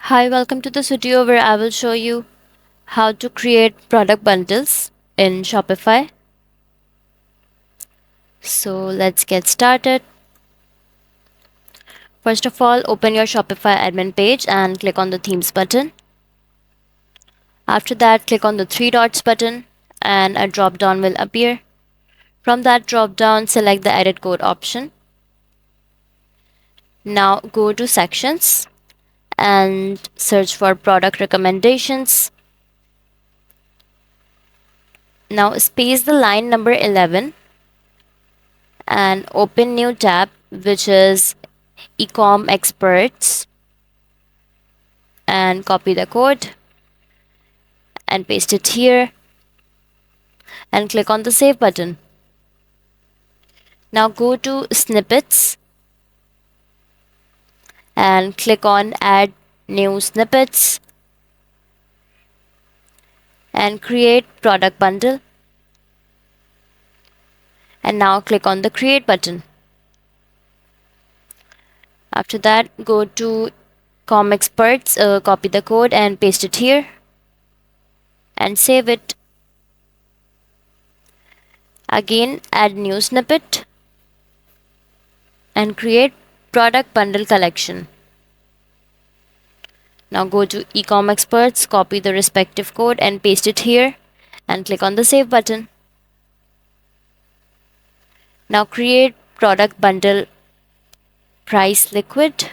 Hi, welcome to this video where I will show you how to create product bundles in Shopify. So let's get started. First of all, open your Shopify admin page and click on the themes button. After that, click on the three dots button and a drop down will appear. From that drop down, select the edit code option. Now go to sections and search for product recommendations. Now space the line number 11 and open new tab, which is ecom experts, and copy the code and paste it here and click on the save button. Now go to snippets and click on add new snippets and create product bundle, and now click on the create button. After that, go to com experts, copy the code and paste it here and save it. Again, add new snippet and create product bundle collection. Now go to ecom experts, copy the respective code and paste it here and click on the save button. Now create product bundle price liquid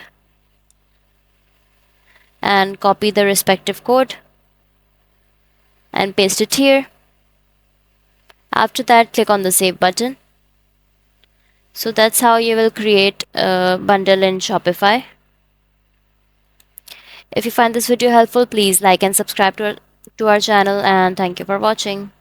and copy the respective code and paste it here. After that, click on the save button. So that's how you will create a bundle in Shopify. If you find this video helpful, please like and subscribe to our channel, and thank you for watching.